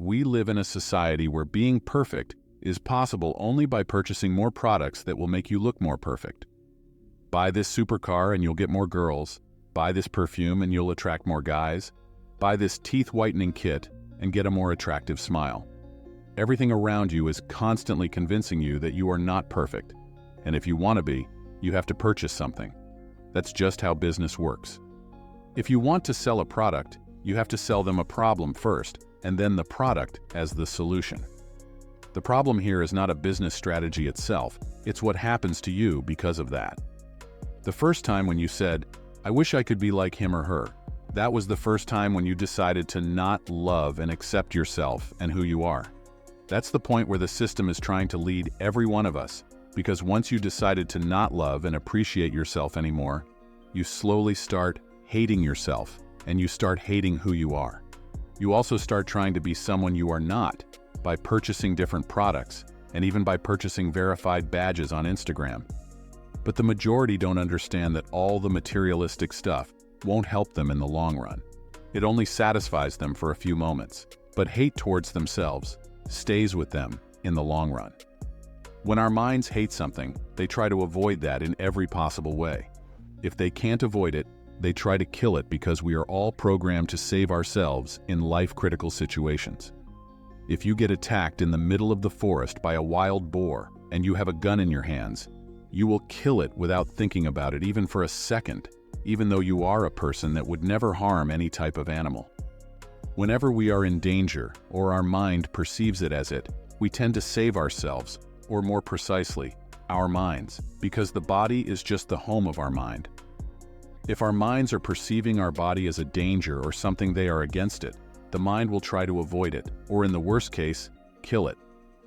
we live in a society where being perfect is possible only by purchasing more products that will make you look more perfect. Buy this supercar and you'll get more girls. Buy this perfume and you'll attract more guys. Buy this teeth whitening kit and get a more attractive smile. Everything around you is constantly convincing you that you are not perfect. And if you want to be, you have to purchase something. That's just how business works. If you want to sell a product, you have to sell them a problem first, and then the product as the solution. The problem here is not a business strategy itself, it's what happens to you because of that. The first time when you said, "I wish I could be like him or her," that was the first time when you decided to not love and accept yourself and who you are. That's the point where the system is trying to lead every one of us, because once you decided to not love and appreciate yourself anymore, you slowly start hating yourself, and you start hating who you are. You also start trying to be someone you are not by purchasing different products, and even by purchasing verified badges on Instagram. But the majority don't understand that all the materialistic stuff won't help them in the long run. It only satisfies them for a few moments, but hate towards themselves stays with them in the long run. When our minds hate something, they try to avoid that in every possible way. If they can't avoid it, they try to kill it, because we are all programmed to save ourselves in life-critical situations. If you get attacked in the middle of the forest by a wild boar and you have a gun in your hands, you will kill it without thinking about it even for a second, even though you are a person that would never harm any type of animal. Whenever we are in danger, or our mind perceives it as it, we tend to save ourselves, or more precisely, our minds, because the body is just the home of our mind. If our minds are perceiving our body as a danger or something they are against it, the mind will try to avoid it, or in the worst case, kill it.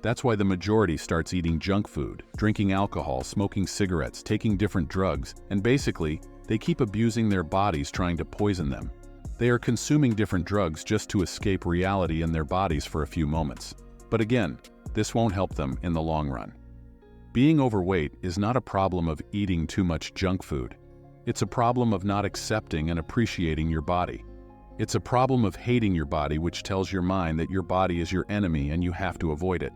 That's why the majority starts eating junk food, drinking alcohol, smoking cigarettes, taking different drugs, and basically, they keep abusing their bodies trying to poison them. They are consuming different drugs just to escape reality in their bodies for a few moments. But again, this won't help them in the long run. Being overweight is not a problem of eating too much junk food. It's a problem of not accepting and appreciating your body. It's a problem of hating your body, which tells your mind that your body is your enemy and you have to avoid it.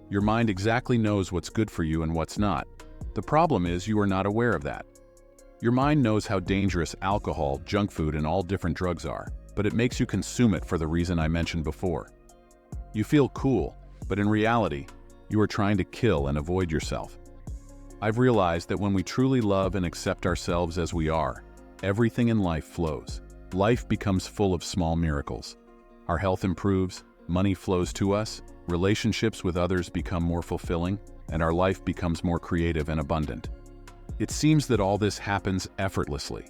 Your mind exactly knows what's good for you and what's not. The problem is you are not aware of that. Your mind knows how dangerous alcohol, junk food, and all different drugs are, but it makes you consume it for the reason I mentioned before. You feel cool, but in reality, you are trying to kill and avoid yourself. I've realized that when we truly love and accept ourselves as we are, everything in life flows. Life becomes full of small miracles. Our health improves, money flows to us, relationships with others become more fulfilling, and our life becomes more creative and abundant. It seems that all this happens effortlessly.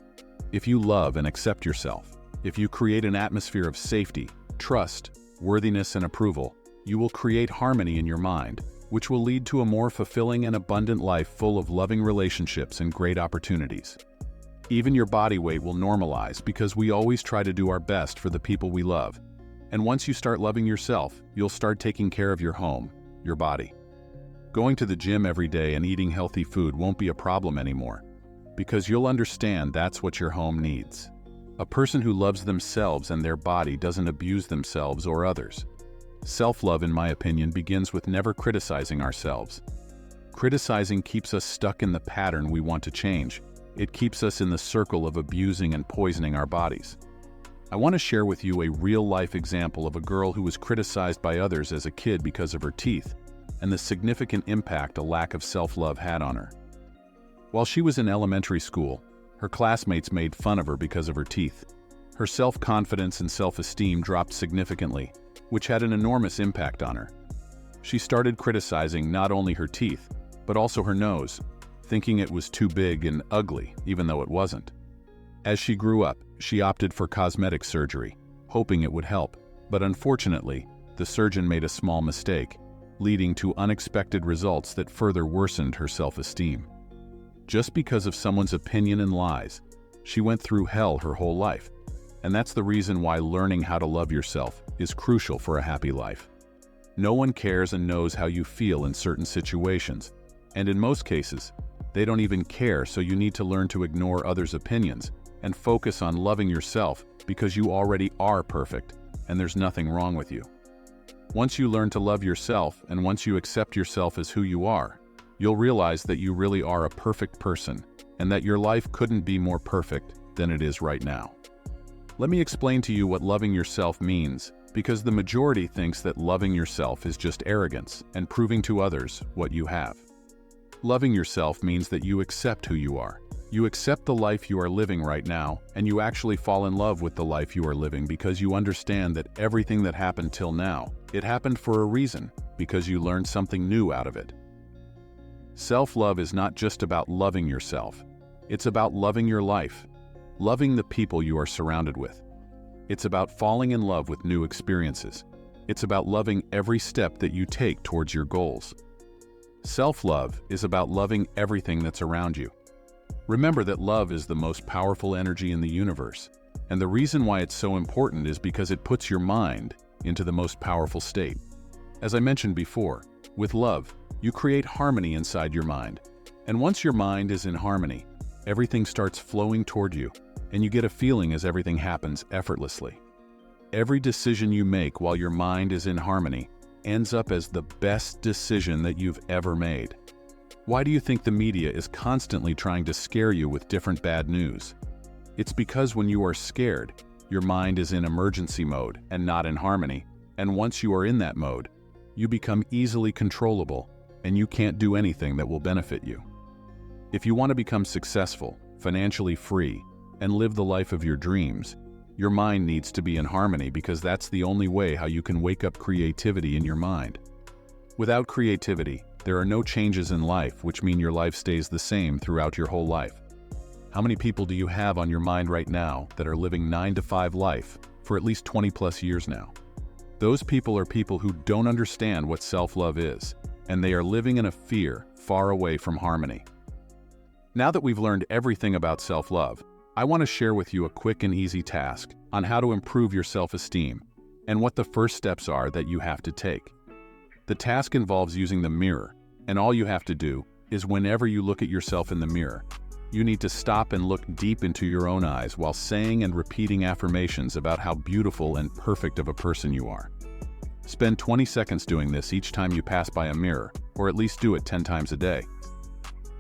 If you love and accept yourself, if you create an atmosphere of safety, trust, worthiness, and approval, you will create harmony in your mind, which will lead to a more fulfilling and abundant life full of loving relationships and great opportunities. Even your body weight will normalize, because we always try to do our best for the people we love. And once you start loving yourself, you'll start taking care of your home, your body. Going to the gym every day and eating healthy food won't be a problem anymore, because you'll understand that's what your home needs. A person who loves themselves and their body doesn't abuse themselves or others. Self-love, in my opinion, begins with never criticizing ourselves. Criticizing keeps us stuck in the pattern we want to change. It keeps us in the circle of abusing and poisoning our bodies. I want to share with you a real-life example of a girl who was criticized by others as a kid because of her teeth, and the significant impact a lack of self-love had on her. While she was in elementary school, her classmates made fun of her because of her teeth. Her self-confidence and self-esteem dropped significantly, which had an enormous impact on her. She started criticizing not only her teeth, but also her nose, thinking it was too big and ugly, even though it wasn't. As she grew up, she opted for cosmetic surgery, hoping it would help, but unfortunately, the surgeon made a small mistake, leading to unexpected results that further worsened her self-esteem. Just because of someone's opinion and lies, she went through hell her whole life. And that's the reason why learning how to love yourself is crucial for a happy life. No one cares and knows how you feel in certain situations, and in most cases, they don't even care, so you need to learn to ignore others' opinions and focus on loving yourself, because you already are perfect, and there's nothing wrong with you. Once you learn to love yourself and once you accept yourself as who you are, you'll realize that you really are a perfect person and that your life couldn't be more perfect than it is right now. Let me explain to you what loving yourself means, because the majority thinks that loving yourself is just arrogance and proving to others what you have. Loving yourself means that you accept who you are. You accept the life you are living right now, and you actually fall in love with the life you are living because you understand that everything that happened till now, it happened for a reason, because you learned something new out of it. Self-love is not just about loving yourself. It's about loving your life, loving the people you are surrounded with. It's about falling in love with new experiences. It's about loving every step that you take towards your goals. Self-love is about loving everything that's around you. Remember that love is the most powerful energy in the universe, and the reason why it's so important is because it puts your mind into the most powerful state. As I mentioned before, with love, you create harmony inside your mind, and once your mind is in harmony, everything starts flowing toward you, and you get a feeling as everything happens effortlessly. Every decision you make while your mind is in harmony ends up as the best decision that you've ever made. Why do you think the media is constantly trying to scare you with different bad news? It's because when you are scared, your mind is in emergency mode and not in harmony, and once you are in that mode, you become easily controllable, and you can't do anything that will benefit you. If you want to become successful, financially free, and live the life of your dreams, your mind needs to be in harmony because that's the only way how you can wake up creativity in your mind. Without creativity, there are no changes in life, which mean your life stays the same throughout your whole life. How many people do you have on your mind right now that are living 9-to-5 life for at least 20+ years now? Those people are people who don't understand what self-love is, and they are living in a fear far away from harmony. Now that we've learned everything about self-love, I want to share with you a quick and easy task on how to improve your self-esteem and what the first steps are that you have to take. The task involves using the mirror, and all you have to do is whenever you look at yourself in the mirror, you need to stop and look deep into your own eyes while saying and repeating affirmations about how beautiful and perfect of a person you are. Spend 20 seconds doing this each time you pass by a mirror, or at least do it 10 times a day.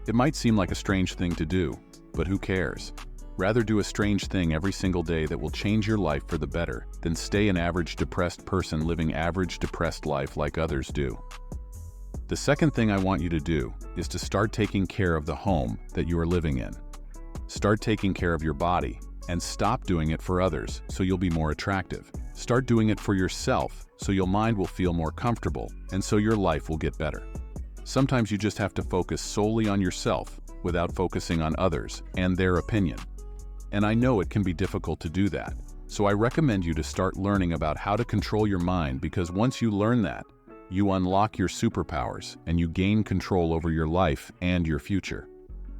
It might seem like a strange thing to do, but who cares? Rather do a strange thing every single day that will change your life for the better than stay an average depressed person living average depressed life like others do. The second thing I want you to do is to start taking care of the home that you are living in. Start taking care of your body and stop doing it for others so you'll be more attractive. Start doing it for yourself so your mind will feel more comfortable and so your life will get better. Sometimes you just have to focus solely on yourself without focusing on others and their opinion. And I know it can be difficult to do that, so I recommend you to start learning about how to control your mind, because once you learn that, you unlock your superpowers and you gain control over your life and your future.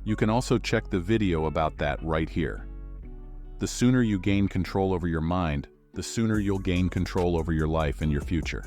You can also check the video about that right here. The sooner you gain control over your mind, the sooner you'll gain control over your life and your future.